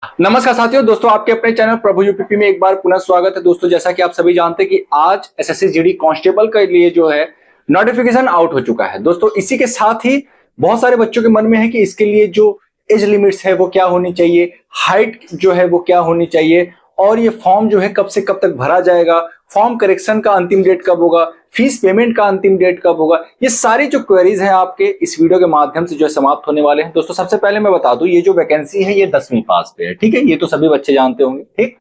नमस्कार साथियों, दोस्तों आपके अपने चैनल प्रभु यूपीपी में एक बार पुनः स्वागत है। दोस्तों जैसा कि आप सभी जानते हैं कि आज एसएससी जीडी कांस्टेबल के लिए जो है नोटिफिकेशन आउट हो चुका है। दोस्तों इसी के साथ ही बहुत सारे बच्चों के मन में है कि इसके लिए जो एज लिमिट्स है वो क्या होनी चाहिए, हाइट जो है वो क्या होनी चाहिए, और ये फॉर्म जो है कब से कब तक भरा जाएगा, फॉर्म करेक्शन का अंतिम डेट कब होगा, फीस पेमेंट का अंतिम डेट कब होगा। ये सारी जो क्वेरीज हैं आपके इस वीडियो के माध्यम से जो है समाप्त होने वाले हैं। दोस्तों सबसे पहले मैं बता दूं, ये जो वैकेंसी है ये 10वीं पास पे है, ठीक है, ये तो सभी बच्चे जानते होंगे। ठीक,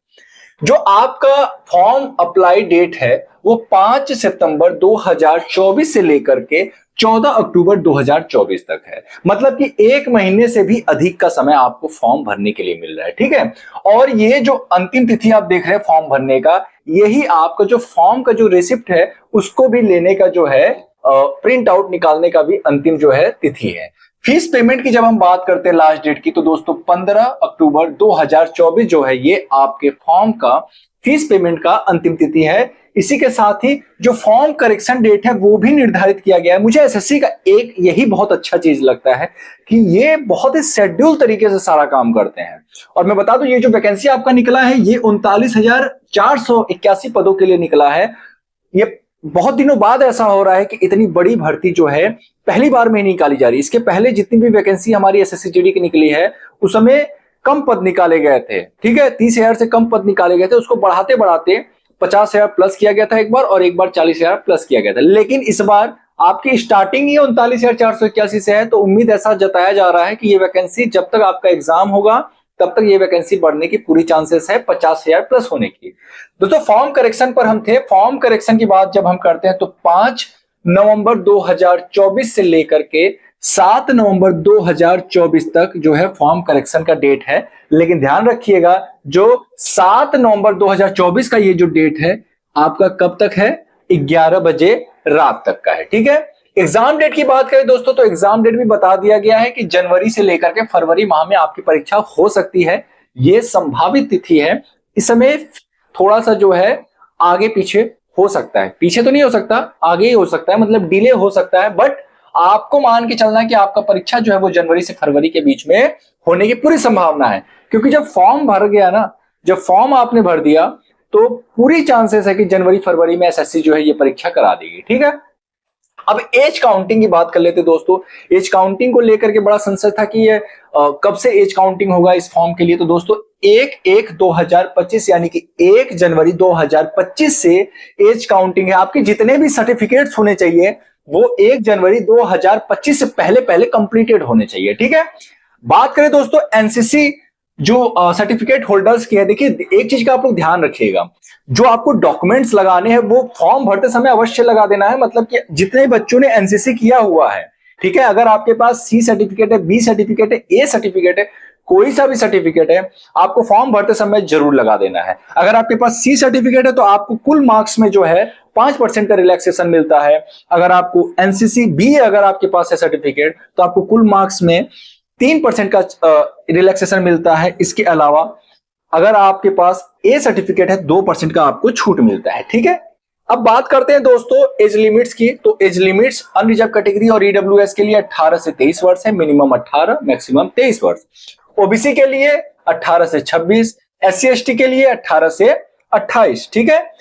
जो आपका फॉर्म अप्लाई डेट है वो 5 सितंबर 2024 से लेकर के 14 अक्टूबर 2024 तक है। मतलब कि एक महीने से भी अधिक का समय आपको फॉर्म भरने के लिए मिल रहा है, ठीक है। और ये जो अंतिम तिथि आप देख रहे हैं फॉर्म भरने का, यही आपका जो फॉर्म का जो रिसिप्ट है उसको भी लेने का जो है प्रिंट आउट निकालने का भी अंतिम जो है तिथि है। फीस पेमेंट की जब हम बात करते हैं लास्ट डेट की, तो दोस्तों 15 अक्टूबर 2024 जो है ये आपके फॉर्म का फीस पेमेंट का अंतिम तिथि है। इसी के साथ ही जो फॉर्म करेक्शन डेट है वो भी निर्धारित किया गया है। मुझे एसएससी का एक यही बहुत अच्छा चीज लगता है कि ये बहुत ही शेड्यूल तरीके से सारा काम करते हैं। और मैं बता दूं, ये जो वैकेंसी आपका निकला है ये 39,481 पदों के लिए निकला है। ये बहुत दिनों बाद ऐसा हो रहा है कि इतनी बड़ी भर्ती जो है पहली बार में ही निकाली जा रही है। इसके पहले जितनी भी वैकेंसी हमारी एसएससी जीडी की निकली है उस समय कम पद निकाले गए थे, ठीक है, 30,000 से कम पद निकाले गए थे। उसको बढ़ाते बढ़ाते 50,000 प्लस किया गया था एक बार, और एक बार 40,000 प्लस किया गया था। लेकिन इस बार आपकी स्टार्टिंग ही 39,481 से है, तो उम्मीद ऐसा जताया जा रहा है कि ये वैकेंसी जब तक आपका एग्जाम होगा तब तक ये वैकेंसी बढ़ने की पूरी चांसेस है 50,000 प्लस होने की। दोस्तों फॉर्म करेक्शन पर हम थे। फॉर्म करेक्शन की बात जब हम करते हैं तो 5 नवंबर 2024 से लेकर के 7 नवंबर 2024 तक जो है फॉर्म करेक्शन का डेट है। लेकिन ध्यान रखिएगा, जो 7 नवंबर 2024 का ये जो डेट है आपका कब तक है, 11 बजे रात तक का है, ठीक है। एग्जाम डेट की बात करें दोस्तों तो एग्जाम डेट भी बता दिया गया है कि जनवरी से लेकर के फरवरी माह में आपकी परीक्षा हो सकती है। ये संभावित तिथि है। इस समय थोड़ा सा जो है आगे पीछे हो सकता है, पीछे तो नहीं हो सकता, आगे ही हो सकता है, मतलब डिले हो सकता है। बट आपको मान के चलना है कि आपका परीक्षा जो है वो जनवरी से फरवरी के बीच में होने की पूरी संभावना है। क्योंकि जब फॉर्म भर गया ना, जब फॉर्म आपने भर दिया तो पूरी चांसेस है कि जनवरी फरवरी में एसएससी जो है ये परीक्षा करा देगी, ठीक है। अब एज काउंटिंग की बात कर लेते दोस्तों। एज काउंटिंग को लेकर के बड़ा संशय था कि ये कब से एज काउंटिंग होगा इस फॉर्म के लिए। तो दोस्तों 1/1/2025 यानी कि 1 जनवरी 2025 से एज काउंटिंग है। आपके जितने भी सर्टिफिकेट्स होने चाहिए वो 1 जनवरी 2025 से पहले पहले कंप्लीटेड होने चाहिए, ठीक है। बात करें दोस्तों एनसीसी जो सर्टिफिकेट होल्डर्स की है, देखिए एक चीज का आप लोग ध्यान रखिएगा, जो आपको डॉक्यूमेंट्स लगाने हैं वो फॉर्म भरते समय अवश्य लगा देना है। मतलब कि जितने बच्चों ने एनसीसी किया हुआ है, ठीक है, अगर आपके पास सी सर्टिफिकेट है, बी सर्टिफिकेट है, ए सर्टिफिकेट है, कोई सा भी सर्टिफिकेट है, आपको फॉर्म भरते समय जरूर लगा देना है। अगर आपके पास सी सर्टिफिकेट है तो आपको कुल मार्क्स में जो है 5% का रिलैक्सेशन मिलता है। अगर आपको एनसीसी बी अगर आपके पास है सर्टिफिकेट तो आपको कुल मार्क्स में 3% का रिलैक्सेशन मिलता है। इसके अलावा अगर आपके पास ए सर्टिफिकेट है 2% का आपको छूट मिलता है, ठीक है। अब बात करते हैं दोस्तों एज लिमिट्स की। तो एज लिमिट्स अनरिजर्व कैटेगरी और ईडब्ल्यूएस के लिए 18 से 23 वर्ष है, मिनिमम 18 मैक्सिमम 23 वर्ष। ओबीसी के लिए 18 से 26, एससी एसटी के लिए 18 से 28, ठीक है।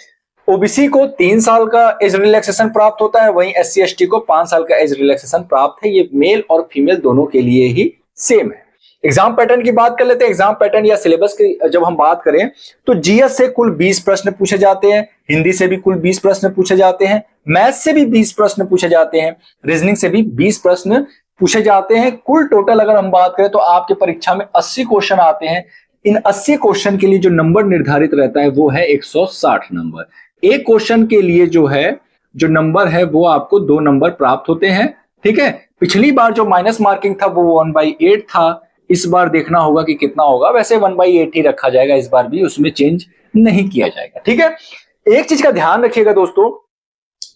ओबीसी को 3 साल का एज रिलैक्सेशन प्राप्त होता है, वहीं एससी एसटी को 5 साल का एज रिलैक्सेशन प्राप्त है। ये मेल और फीमेल दोनों के लिए ही सेम है। एग्जाम पैटर्न की बात कर लेते हैं। एग्जाम पैटर्न या सिलेबस की जब हम बात करें तो जीएस से कुल 20 प्रश्न पूछे जाते हैं, हिंदी से भी कुल 20 प्रश्न पूछे जाते हैं, मैथ से भी 20 प्रश्न पूछे जाते हैं, रीजनिंग से भी 20 प्रश्न पूछे जाते हैं। कुल टोटल अगर हम बात करें तो आपके परीक्षा में 80 क्वेश्चन आते हैं। इन 80 क्वेश्चन के लिए जो नंबर निर्धारित रहता है वो है 160 नंबर। एक क्वेश्चन के लिए जो है जो नंबर है वो आपको 2 नंबर प्राप्त होते हैं, ठीक है। पिछली बार जो माइनस मार्किंग था वो 1/8 था, इस बार देखना होगा कि कितना होगा। वैसे 1/8 ही रखा जाएगा इस बार भी, उसमें चेंज नहीं किया जाएगा, ठीक है। एक चीज का ध्यान रखिएगा दोस्तों,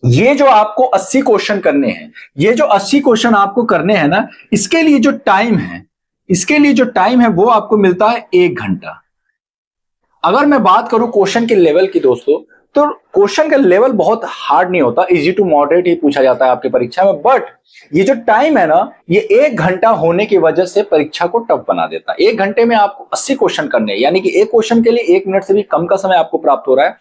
ये जो आपको 80 क्वेश्चन करने हैं, ये जो 80 क्वेश्चन आपको करने हैं ना, इसके लिए जो टाइम है, इसके लिए जो टाइम है वो आपको मिलता है 1 घंटा। अगर मैं बात करूं क्वेश्चन के लेवल की दोस्तों, तो क्वेश्चन का लेवल बहुत हार्ड नहीं होता, इजी टू मॉडरेट ही पूछा जाता है आपकी परीक्षा में। बट ये जो टाइम है ना, ये 1 घंटा होने की वजह से परीक्षा को टफ बना देता है। 1 घंटे में आपको 80 क्वेश्चन करने हैं, यानी कि एक क्वेश्चन के लिए 1 मिनट से भी कम का समय आपको प्राप्त हो रहा है।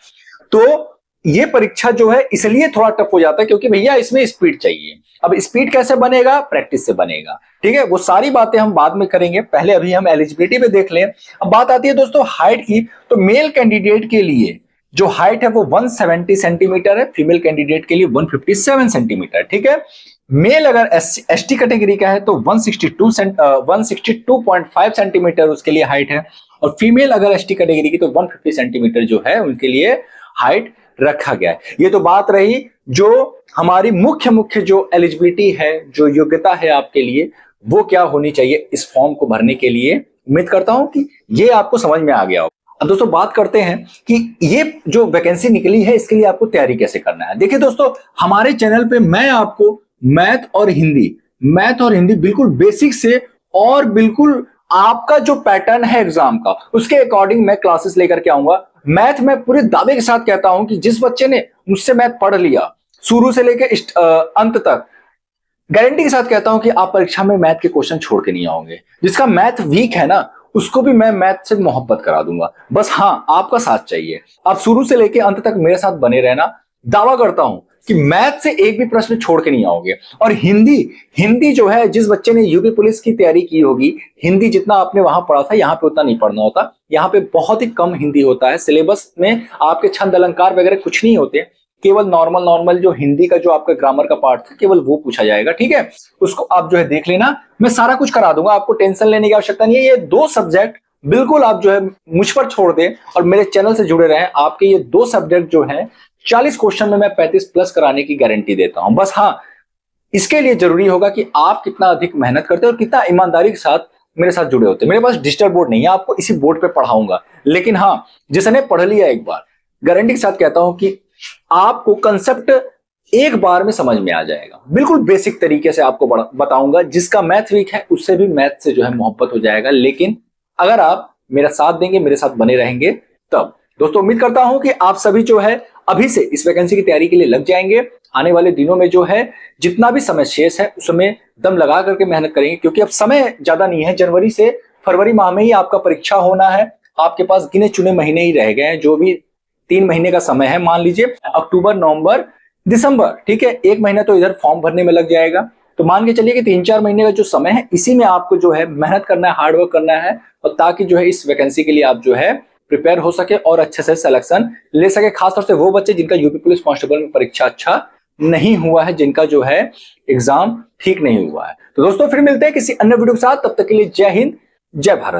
तो ये परीक्षा जो है इसलिए थोड़ा टफ हो जाता है क्योंकि भैया इसमें स्पीड चाहिए। अब स्पीड कैसे बनेगा? प्रैक्टिस से बनेगा, ठीक है। वो सारी बातें हम बाद में करेंगे, पहले अभी हम एलिजिबिलिटी पे देख लें। अब बात आती है दोस्तों हाइट की, तो मेल कैंडिडेट के लिए जो हाइट है वो 170 सेंटीमीटर है, फीमेल कैंडिडेट के लिए 157 सेंटीमीटर, ठीक है। मेल अगर एसटी कैटेगरी का है तो 162.5 सेंटीमीटर उसके लिए हाइट है, और फीमेल अगर एसटी कैटेगरी की तो 150 सेंटीमीटर जो है उनके लिए हाइट रखा गया है। ये तो बात रही जो हमारी मुख्य जो एलिजिबिलिटी है, जो योग्यता है आपके लिए, वो क्या होनी चाहिए इस फॉर्म को भरने के लिए। उम्मीद करता हूं कि ये आपको समझ में आ गया होगा। अब दोस्तों बात करते हैं कि ये जो वैकेंसी निकली है इसके लिए आपको तैयारी कैसे करना है। देखिए दोस्तों, हमारे चैनल पे मैं आपको मैथ और हिंदी बिल्कुल बेसिक से और बिल्कुल आपका जो पैटर्न है एग्जाम का उसके अकॉर्डिंग मैं क्लासेस लेकर के आऊंगा। मैथ में पूरे दावे के साथ कहता हूं कि जिस बच्चे ने मुझसे मैथ पढ़ लिया शुरू से लेकर अंत तक, गारंटी के साथ कहता हूं कि आप परीक्षा में मैथ के क्वेश्चन छोड़ के नहीं आओगे। जिसका मैथ वीक है ना, उसको भी मैं मैथ से मोहब्बत करा दूंगा। बस हाँ, आपका साथ चाहिए। आप शुरू से लेकर अंत तक मेरे साथ बने रहना। दावा करता हूं कि मैथ से एक भी प्रश्न छोड़ के नहीं आओगे। और हिंदी जो है, जिस बच्चे ने यूपी पुलिस की तैयारी की होगी, हिंदी जितना आपने वहां पढ़ा था यहाँ पे उतना नहीं पढ़ना होता। यहाँ पे बहुत ही कम हिंदी होता है। सिलेबस में आपके छंद अलंकार वगैरह कुछ नहीं होते, केवल नॉर्मल जो हिंदी का जो आपका ग्रामर का पार्ट था केवल वो पूछा जाएगा, ठीक है। उसको आप जो है देख लेना, मैं सारा कुछ करा दूंगा, आपको टेंशन लेने की आवश्यकता नहीं है। ये 2 सब्जेक्ट बिल्कुल आप जो है मुझ पर छोड़ दें और मेरे चैनल से जुड़े रहें। आपके ये 2 सब्जेक्ट जो हैं 40 क्वेश्चन में मैं 35 प्लस कराने की गारंटी देता हूं। बस हाँ, इसके लिए जरूरी होगा कि आप कितना अधिक मेहनत करते हैं और कितना ईमानदारी के साथ मेरे साथ जुड़े होते हैं। मेरे पास डिजिटल बोर्ड नहीं है, आपको इसी बोर्ड पे पढ़ाऊंगा, लेकिन हाँ, जिसने पढ़ लिया एक बार, गारंटी के साथ कहता हूं कि आपको कंसेप्ट एक बार में समझ में आ जाएगा। बिल्कुल बेसिक तरीके से आपको बताऊंगा। जिसका मैथ वीक है उससे भी मैथ से जो है मोहब्बत हो जाएगा। लेकिन अगर आप मेरा साथ देंगे, मेरे साथ बने रहेंगे, तब दोस्तों उम्मीद करता हूं कि आप सभी जो है अभी से इस वैकेंसी की तैयारी के लिए लग जाएंगे। आने वाले दिनों में जो है जितना भी समय शेष है उसमें दम लगा करके मेहनत करेंगे, क्योंकि अब समय ज्यादा नहीं है। जनवरी से फरवरी माह में ही आपका परीक्षा होना है। आपके पास गिने चुने महीने ही रह गए हैं, जो भी 3 महीने का समय है। मान लीजिए अक्टूबर, नवंबर, दिसंबर, ठीक है। 1 महीना तो इधर फॉर्म भरने में लग जाएगा। तो मान के चलिए कि 3-4 महीने का जो समय है, इसी में आपको जो है मेहनत करना है, हार्डवर्क करना है, और ताकि जो है इस वैकेंसी के लिए आप जो है प्रिपेयर हो सके और अच्छे से सिलेक्शन ले सके। खासतौर से वो बच्चे जिनका यूपी पुलिस कांस्टेबल में परीक्षा अच्छा नहीं हुआ है, जिनका जो है एग्जाम ठीक नहीं हुआ है। तो दोस्तों फिर मिलते हैं किसी अन्य वीडियो के साथ, तब तक के लिए जय हिंद, जय भारत।